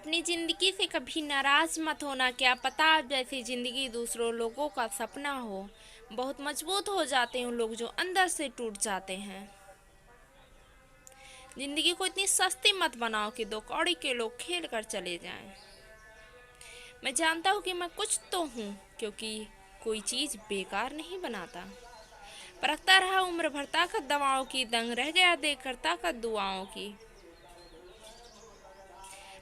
अपनी ज़िंदगी से कभी नाराज़ मत होना। क्या पता आप जैसी ज़िंदगी दूसरों लोगों का सपना हो। बहुत मजबूत हो जाते हैं उन लोग जो अंदर से टूट जाते हैं। ज़िंदगी को इतनी सस्ती मत बनाओ कि दो कौड़ी के लोग खेल कर चले जाएं। मैं जानता हूँ कि मैं कुछ तो हूँ, क्योंकि कोई चीज़ बेकार नहीं बनाता। परखता रहा उम्र भर ताकत दवाओं की, दंग रह गया देखकर ताकत दुआओं की।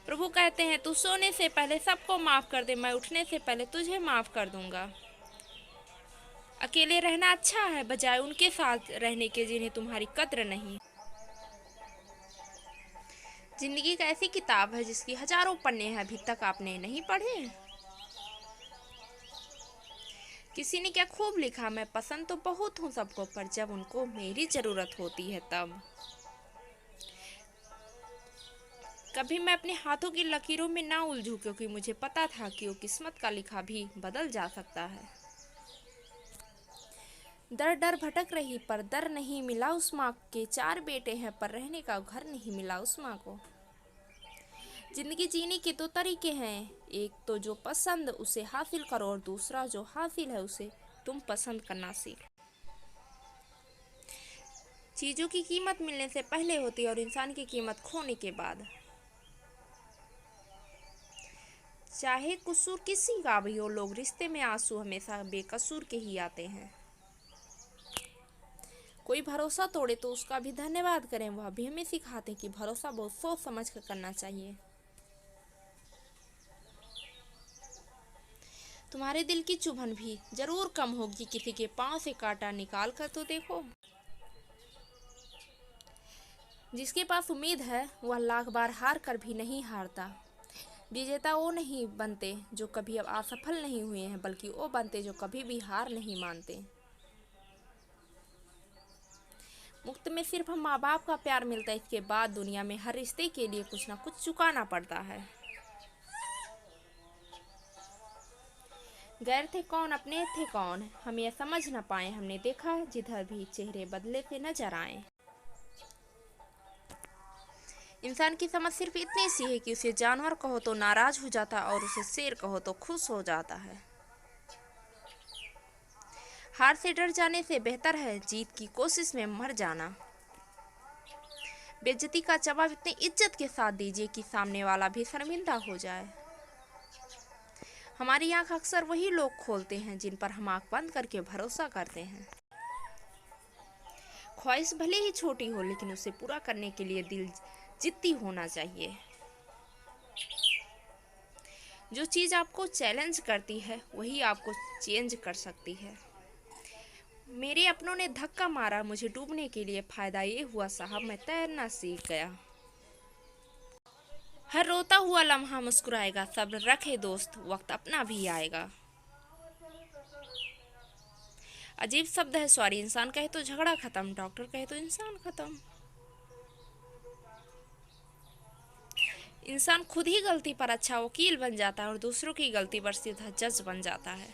प्रभु कहते हैं तू सोने से पहले सबको माफ कर दे, मैं उठने से पहले तुझे माफ कर दूंगा। अकेले रहना अच्छा है बजाय उनके साथ रहने के जिन्हें तुम्हारी कद्र नहीं। जिंदगी एक ऐसी किताब है जिसकी हजारों पन्ने हैं, अभी तक आपने नहीं पढ़े। किसी ने क्या खूब लिखा, मैं पसंद तो बहुत हूँ सबको, पर जब उनको मेरी जरूरत होती है तब। कभी मैं अपने हाथों की लकीरों में ना उलझूं, क्योंकि मुझे पता था कि वो किस्मत का लिखा भी बदल जा सकता है। दर दर भटक रही पर दर नहीं मिला उस माँ के, चार बेटे हैं पर रहने का घर नहीं मिला उस माँ को। जिंदगी जीने के दो तरीके हैं, एक तो जो पसंद उसे हासिल करो और दूसरा जो हासिल है उसे तुम पसंद करना सीखो। चीजों की कीमत मिलने से पहले होती है और इंसान की कीमत खोने के बाद। चाहे कसूर किसी का भी हो, लोग रिश्ते में आंसू हमेशा बेकसूर के ही आते हैं। कोई भरोसा तोड़े तो उसका भी धन्यवाद करें, वह भी हमें सिखाते कि भरोसा बहुत सोच समझ कर करना चाहिए। तुम्हारे दिल की चुभन भी जरूर कम होगी, किसी के पांव से कांटा निकाल कर तो देखो। जिसके पास उम्मीद है वह लाख बार हार कर भी नहीं हारता। विजेता वो नहीं बनते जो कभी अब असफल नहीं हुए हैं, बल्कि वो बनते जो कभी भी हार नहीं मानते। मुफ्त में सिर्फ हम माँ बाप का प्यार मिलता है, इसके बाद दुनिया में हर रिश्ते के लिए कुछ ना कुछ चुकाना पड़ता है। गैर थे कौन अपने थे कौन, हम यह समझ न पाए, हमने देखा जिधर भी चेहरे बदले से नजर आए। इंसान की समझ सिर्फ इतनी सी है कि उसे जानवर कहो तो नाराज हो जाता है और उसे शेर कहो तो खुश हो जाता है। हार से डर जाने से बेहतर है जीत की कोशिश में मर जाना। बेइज्जती का जवाब इतनी इज्जत के साथ दीजिए कि सामने वाला भी शर्मिंदा हो जाए। हमारी आंख अक्सर वही लोग खोलते हैं जिन पर हम आंख बंद करके भरोसा करते हैं। ख्वाहिश भले ही छोटी हो, लेकिन उसे पूरा करने के लिए दिल जिद्दी होना चाहिए। जो चीज़ आपको चैलेंज करती है वही आपको चेंज कर सकती है। मेरे अपनों ने धक्का मारा मुझे डूबने के लिए, फायदा ये हुआ साहब मैं तैरना सीख गया। हर रोता हुआ लम्हा मुस्कुराएगा, सब्र रखे दोस्त वक्त अपना भी आएगा। अजीब शब्द है सॉरी, इंसान कहे तो झगड़ा खत्म, डॉक्टर कहे तो इंसान खत्म। इंसान खुद ही गलती पर अच्छा वकील बन जाता है और दूसरों की गलती पर सीधा जज बन जाता है।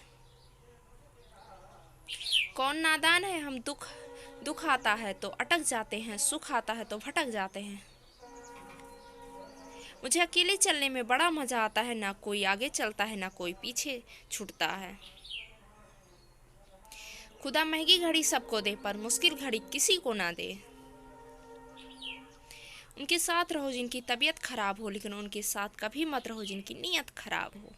कौन नादान है, हम दुख आता है तो अटक जाते हैं, सुख आता है तो भटक जाते हैं। मुझे अकेले चलने में बड़ा मजा आता है, ना कोई आगे चलता है ना कोई पीछे छूटता है। खुदा महंगी घड़ी सबको दे पर मुश्किल घड़ी किसी को ना दे। उनके साथ रहो जिनकी तबीयत खराब हो, लेकिन उनके साथ कभी मत रहो जिनकी नीयत खराब हो।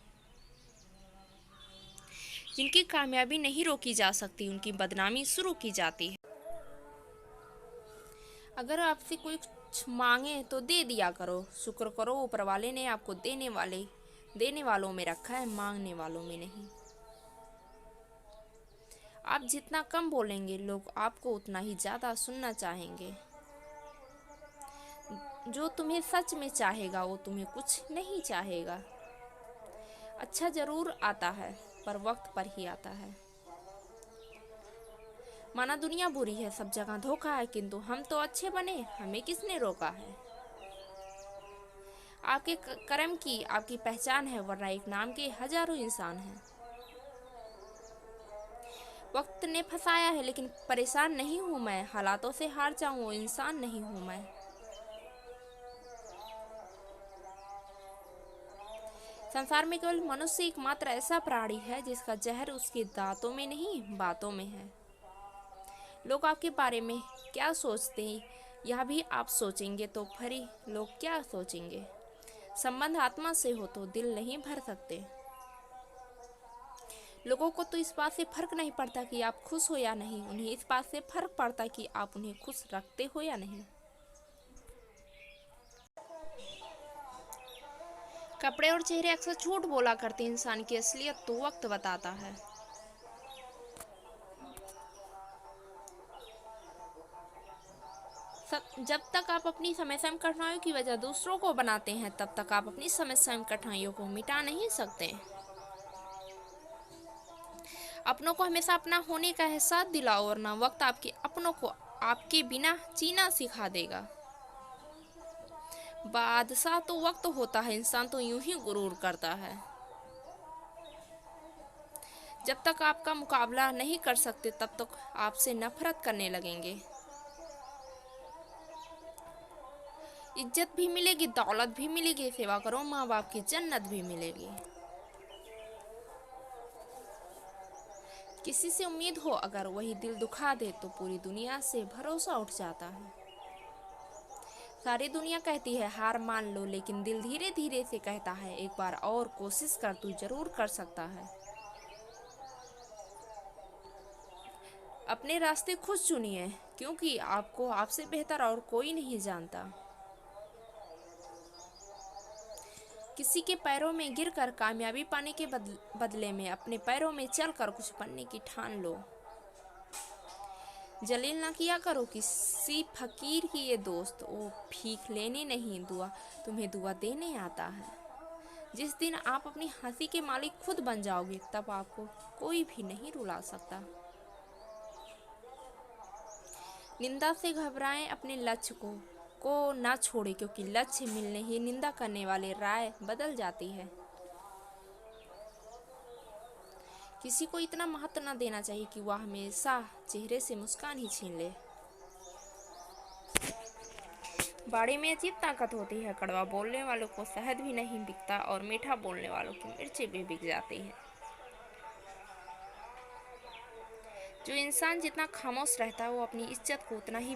जिनकी कामयाबी नहीं रोकी जा सकती उनकी बदनामी शुरू की जाती है। अगर आपसे कोई कुछ मांगे तो दे दिया करो, शुक्र करो ऊपर वाले ने आपको देने वालों में रखा है, मांगने वालों में नहीं। आप जितना कम बोलेंगे लोग आपको उतना ही ज़्यादा सुनना चाहेंगे। जो तुम्हें सच में चाहेगा वो तुम्हें कुछ नहीं चाहेगा। अच्छा जरूर आता है पर वक्त पर ही आता है। माना दुनिया बुरी है, सब जगह धोखा है, किंतु हम तो अच्छे बने, हमें किसने रोका है। आपके कर्म की आपकी पहचान है, वरना एक नाम के हजारों इंसान हैं। वक्त ने फंसाया है लेकिन परेशान नहीं हूँ मैं, हालातों से हार जाऊँ वो इंसान नहीं हूँ मैं। संसार में केवल मनुष्य एकमात्र ऐसा प्राणी है जिसका जहर उसके दांतों में नहीं, बातों में है। लोग आपके बारे में क्या सोचते हैं, यह भी आप सोचेंगे तो फिर ही लोग क्या सोचेंगे। संबंध आत्मा से हो तो दिल नहीं भर सकते। लोगों को तो इस बात से फर्क नहीं पड़ता कि आप खुश हो या नहीं, उन्हें इस बात से फर्क पड़ता कि आप उन्हें खुश रखते हो या नहीं। कपड़े और चेहरे अक्सर झूठ बोला करते हैं, इंसान की असलियत तो वक्त बताता है। जब तक आप अपनी समस्या में कठिनाइयों की वजह दूसरों को बनाते हैं, तब तक आप अपनी समस्या में कठिनाइयों को मिटा नहीं सकते। अपनों को हमेशा अपना होने का एहसास दिलाओ, और ना वक्त आपके अपनों को आपके बिना जीना सिखा देगा। बादशाह तो वक्त होता है, इंसान तो यूं ही गुरूर करता है। जब तक आपका मुकाबला नहीं कर सकते, तब तक आपसे नफरत करने लगेंगे। इज्जत भी मिलेगी, दौलत भी मिलेगी, सेवा करो माँ बाप की, जन्नत भी मिलेगी। किसी से उम्मीद हो, अगर वही दिल दुखा दे तो पूरी दुनिया से भरोसा उठ जाता है। सारी दुनिया कहती है हार मान लो, लेकिन दिल धीरे धीरे से कहता है एक बार और कोशिश कर, तू जरूर कर सकता है। अपने रास्ते खुद चुनिए, क्योंकि आपको आपसे बेहतर और कोई नहीं जानता। किसी के पैरों में गिरकर कामयाबी पाने के बदले में अपने पैरों में चलकर कुछ बनने की ठान लो। जलील ना किया करो किसी फकीर की ये दोस्त, वो भीख लेने नहीं, तुम्हें दुआ देने आता है। जिस दिन आप अपनी हंसी के मालिक खुद बन जाओगे, तब आपको कोई भी नहीं रुला सकता। निंदा से घबराएं, अपने लक्ष्य को ना छोड़े, क्योंकि लक्ष्य मिलने ही निंदा करने वाले राय बदल जाती है। किसी को इतना महत्व न देना चाहिए कि वह हमेशा चेहरे से मुस्कान ही छीन ले। बाड़ी में अजीब ताकत होती है, कड़वा बोलने वालों को शहद भी नहीं बिकता और मीठा बोलने वालों की मिर्ची भी बिक जाती है। जो इंसान जितना खामोश रहता है, वो अपनी इज्जत को उतना ही